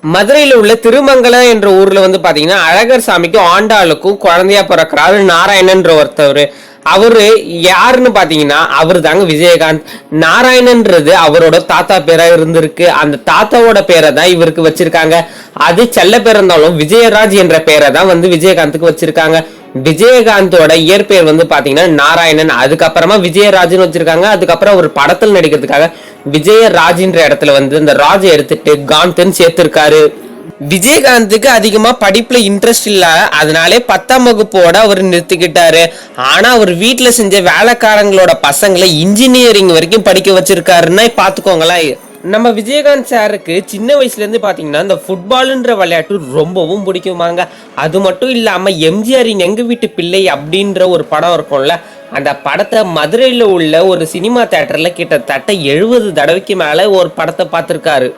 மதுரையில உள்ள திருமங்கலம் என்ற ஊர்ல வந்து பாத்தீங்கன்னா அழகர் சாமிக்கும் ஆண்டாளுக்கும் குழந்தையா பிறக்கிறாரு நாராயணன்ற ஒருத்தவர். அவரு யாருன்னு பாத்தீங்கன்னா அவரு தாங்க விஜயகாந்த். நாராயணன்றது அவரோட தாத்தா பேரா இருந்திருக்கு. அந்த தாத்தாவோட பேரை தான் இவருக்கு வச்சிருக்காங்க. அது செல்ல பேர் இருந்தாலும் விஜயராஜ் என்ற பேரை தான் வந்து விஜயகாந்துக்கு வச்சிருக்காங்க. விஜயகாந்தோட இயற்பெயர் வந்து பாத்தீங்கன்னா நாராயணன். அதுக்கப்புறமா விஜயராஜ்னு வச்சிருக்காங்க. அதுக்கப்புறம் ஒரு படத்தில் நடிக்கிறதுக்காக விஜயராஜ்ன்ற இடத்துல வந்து இந்த ராஜ் எடுத்துட்டு காந்தன் சேர்த்திருக்காரு. விஜயகாந்துக்கு அதிகமா படிப்புல இன்ட்ரெஸ்ட் இல்ல, அதனாலே 10ஆம் வகுப்போட அவர் நிறுத்திக்கிட்டாரு. ஆனா அவர் வீட்டுல செஞ்ச வேலைக்காரங்களோட பசங்களை இன்ஜினியரிங் வரைக்கும் படிக்க வச்சிருக்காருன்னா பாத்துக்கோங்களேன். நம்ம விஜயகாந்த் சாருக்கு சின்ன வயசுல இருந்து பாத்தீங்கன்னா இந்த ஃபுட்பால்ன்ற விளையாட்டு ரொம்பவும் பிடிக்குமாங்க. அது மட்டும் இல்லாம எம்ஜிஆரின் எங்க வீட்டு பிள்ளை அப்படின்ற ஒரு படம் இருக்கும்ல, அந்த படத்தை மதுரையில உள்ள ஒரு சினிமா தியேட்டர்ல கிட்டத்தட்ட 70 தடவைக்கு மேல ஒரு படத்தை பார்த்திருக்காரு.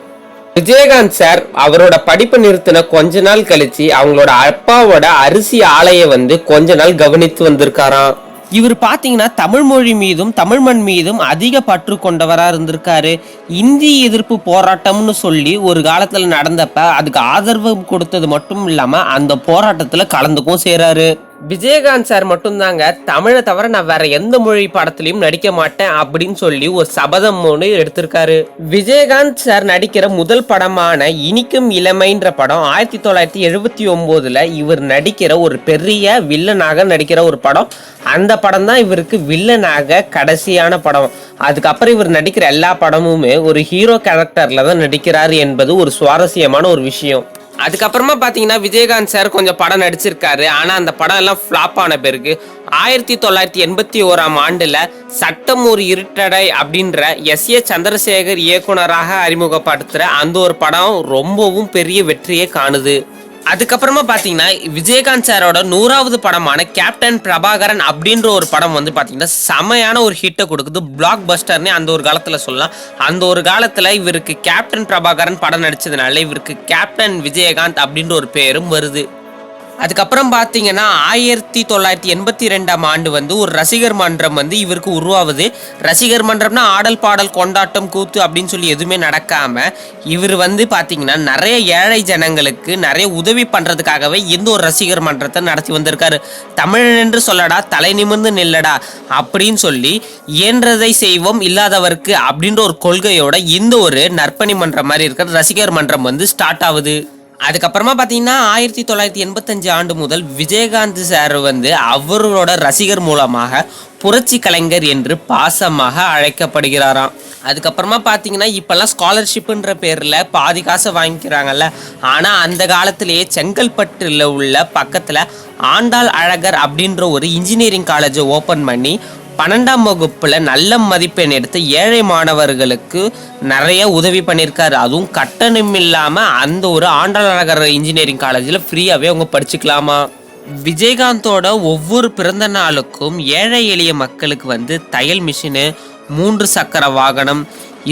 விஜயகாந்த் சார் அவரோட படிப்பை நிறுத்தின கொஞ்ச நாள் கழிச்சு அவங்களோட அப்பாவோட அரிசி ஆலையை வந்து கொஞ்ச நாள் கவனித்து வந்திருக்காராம். இவர் பாத்தீங்கன்னா தமிழ் மொழி மீதும் தமிழ் மண் மீதும் அதிக பற்று கொண்டவரா இருந்திருக்காரு. இந்தி எதிர்ப்பு போராட்டம்னு சொல்லி ஒரு காலத்துல நடந்தப்ப அதுக்கு ஆதரவு கொடுத்தது மட்டும் இல்லாம அந்த போராட்டத்துல கலந்துக்கும் செய்றாரு. விஜயகாந்த் சார் மட்டும்தாங்க தமிழை தவிர நான் வேற எந்த மொழி படத்திலையும் நடிக்க மாட்டேன் அப்படின்னு சொல்லி ஒரு சபதம் ஒன்று எடுத்திருக்காரு. விஜயகாந்த் சார் நடிக்கிற முதல் படமான இனிக்கும் இளமைன்ற படம் 1979 இவர் நடிக்கிற ஒரு பெரிய வில்லனாக நடிக்கிற ஒரு படம். அந்த படம் தான் இவருக்கு வில்லனாக கடைசியான படம். அதுக்கப்புறம் இவர் நடிக்கிற எல்லா படமுமே ஒரு ஹீரோ கேரக்டர்ல தான் நடிக்கிறாரு என்பது ஒரு சுவாரஸ்யமான ஒரு விஷயம். அதுக்கப்புறமா பாத்தீங்கன்னா விஜயகாந்த் சார் கொஞ்சம் படம் நடிச்சிருக்காரு. ஆனா அந்த படம் எல்லாம் ஃபிளாப் ஆன பிறகு 1981 சட்டம் ஒரு இருட்டடை அப்படின்ற S.A. சந்திரசேகர் இயக்குனராக அறிமுகப்படுத்துற அந்த ஒரு படம் ரொம்பவும் பெரிய வெற்றியை காணுது. அதுக்கப்புறமா பாத்தீங்கன்னா விஜயகாந்த் சாரோட 100வது படமான கேப்டன் பிரபாகரன் அப்படின்ற ஒரு படம் வந்து பாத்தீங்கன்னா செமையான ஒரு ஹிட்டை கொடுக்குது. பிளாக் பஸ்டர்னே அந்த ஒரு காலத்துல சொல்லலாம். அந்த ஒரு காலத்துல இவருக்கு கேப்டன் பிரபாகரன் படம் நடிச்சதுனால இவருக்கு கேப்டன் விஜயகாந்த் அப்படின்ற ஒரு பேரும் வருது. அதுக்கப்புறம் பார்த்தீங்கன்னா 1982 வந்து ஒரு ரசிகர் மன்றம் வந்து இவருக்கு உருவாகுது. ரசிகர் மன்றம்னா ஆடல் பாடல் கொண்டாட்டம் கூத்து அப்படின்னு சொல்லி எதுவுமே நடக்காம இவர் வந்து பார்த்தீங்கன்னா நிறைய ஏழை ஜனங்களுக்கு நிறைய உதவி பண்ணுறதுக்காகவே இந்த ஒரு ரசிகர் மன்றத்தை நடத்தி வந்திருக்காரு. தமிழன் என்று சொல்லடா தலை நிமிர்ந்து நில்லடா அப்படின்னு சொல்லி இயன்றதை செய்வோம் இல்லாதவருக்கு அப்படின்ற ஒரு கொள்கையோட இந்த ஒரு நற்பணி மன்றம் மாதிரி இருக்கிற ரசிகர் மன்றம் வந்து ஸ்டார்ட் ஆகுது. அதுக்கப்புறமா பார்த்தீங்கன்னா 1985 முதல் விஜயகாந்த் சார் வந்து அவரோட ரசிகர் மூலமாக புரட்சி கலைஞர் என்று பாசமாக அழைக்கப்படுகிறாராம். அதுக்கப்புறமா பார்த்தீங்கன்னா இப்போல்லாம் ஸ்காலர்ஷிப்புன்ற பேரில் பாதி காசை வாங்கிக்கிறாங்கல்ல. ஆனால் அந்த காலத்திலேயே செங்கல்பட்டில் உள்ள பக்கத்தில் ஆண்டாள் அழகர் அப்படின்ற ஒரு இன்ஜினியரிங் காலேஜை ஓப்பன் பண்ணி 12ஆம் வகுப்புல நல்ல மதிப்பெண் எடுத்து ஏழை மாணவர்களுக்கு நிறைய உதவி பண்ணியிருக்காரு. அதுவும் கட்டணம் இல்லாம அந்த ஒரு ஆண்டாள் நகர் இன்ஜினியரிங் காலேஜில் ஃப்ரீயாவே அவங்க படிச்சுக்கலாமா. விஜயகாந்தோட ஒவ்வொரு பிறந்த நாளுக்கும் ஏழை எளிய மக்களுக்கு வந்து தையல் மிஷினு, 3 சக்கர வாகனம்,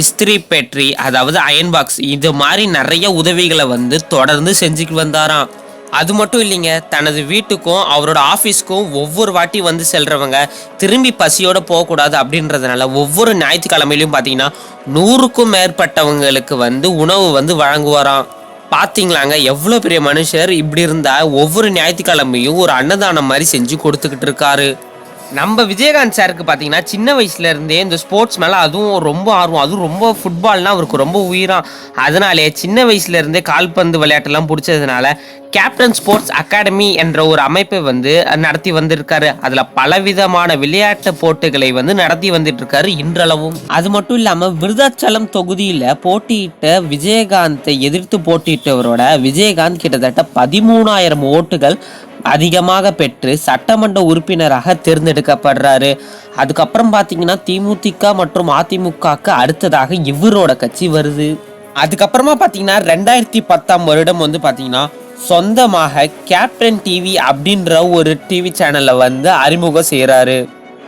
இஸ்திரி பெட்ரி அதாவது அயன் பாக்ஸ் இது மாதிரி நிறைய உதவிகளை வந்து தொடர்ந்து செஞ்சுட்டு வந்தாராம். அது மட்டும் இல்லைங்க, தனது வீட்டுக்கும் அவரோட ஆஃபீஸ்க்கும் ஒவ்வொரு வாட்டி வந்து செல்றவங்க திரும்பி பசியோட போகக்கூடாது அப்படின்றதுனால ஒவ்வொரு ஞாயிற்றுக்கிழமையிலையும் பார்த்தீங்கன்னா 100க்கும் மேற்பட்டவங்களுக்கு வந்து உணவு வந்து வழங்குவாராம். பார்த்தீங்களாங்க எவ்வளோ பெரிய மனுஷர். இப்படி இருந்தால் ஒவ்வொரு ஞாயிற்றுக்கிழமையும் ஒரு அன்னதானம் மாதிரி செஞ்சு கொடுத்துக்கிட்டு இருக்காரு. நம்ம விஜயகாந்த் சாருக்கு பார்த்தீங்கன்னா சின்ன வயசுல இருந்தே இந்த ஸ்போர்ட்ஸ் மேலே அதுவும் ரொம்ப ஆர்வம். அதுவும் ரொம்ப ஃபுட்பால்னால் அவருக்கு ரொம்ப உயிராம். அதனாலே சின்ன வயசுல இருந்தே கால்பந்து விளையாட்டெல்லாம் பிடிச்சதுனால கேப்டன் ஸ்போர்ட்ஸ் அகாடமி என்ற ஒரு அமைப்பை வந்து நடத்தி வந்திருக்காரு. அதில் பலவிதமான விளையாட்டு போட்டிகளை வந்து நடத்தி வந்துட்டு இருக்காரு இன்றளவும். அது மட்டும் இல்லாமல் விருதாச்சலம் தொகுதியில் போட்டியிட்ட விஜயகாந்தை எதிர்த்து போட்டியிட்டவரோட விஜயகாந்த் கிட்டத்தட்ட 13,000 ஓட்டுகள் அதிகமாக பெற்று சட்டமன்ற உறுப்பினராக தேர்ந்தெடுக்கப்படுறாரு. அதுக்கப்புறம் பார்த்தீங்கன்னா திமுக மற்றும் அதிமுகக்கு அடுத்ததாக இவரோட கட்சி வருது. அதுக்கப்புறமா பார்த்தீங்கன்னா 2010 வந்து பார்த்தீங்கன்னா சொந்தமாக கேப்டன் டிவி அப்படின்ற ஒரு டிவி சேனலை வந்து அறிமுகம் செய்கிறாரு.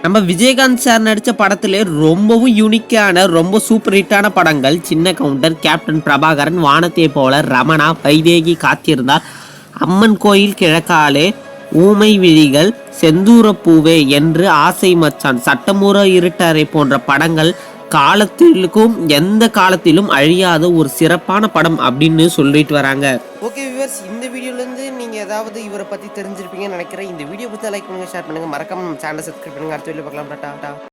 நம்ம விஜயகாந்த் சார் நடித்த படத்திலே ரொம்பவும் யூனிக்கான ரொம்ப சூப்பர் ஹிட்டான படங்கள் சின்ன கவுண்டர், கேப்டன் பிரபாகரன், வானத்தை போல, ரமணா, வைதேகி காத்திருந்தார், அம்மன் கோயில் கிழக்காலே, ஊமை விழிகள், செந்தூர பூவே என்று, ஆசை மச்சான், சட்டமூர இருட்டறை போன்ற படங்கள் காலத்திற்கும் எந்த காலத்திலும் அழியாத ஒரு சிறப்பான படம் அப்படின்னு சொல்லிட்டு வராங்க. ஓகே வியூவர்ஸ், இந்த வீடியோலேருந்து நீங்கள் ஏதாவது இவரை பற்றி தெரிஞ்சிருப்பீங்கன்னு நினைக்கிறேன். இந்த வீடியோ பற்றி லைக் பண்ணுங்கள், ஷேர் பண்ணுங்கள், மறக்காம சேனலை சப்ஸ்கிரைப் பண்ணுங்கள். அடுத்த வீடியோ பார்க்கலாம். டாடா.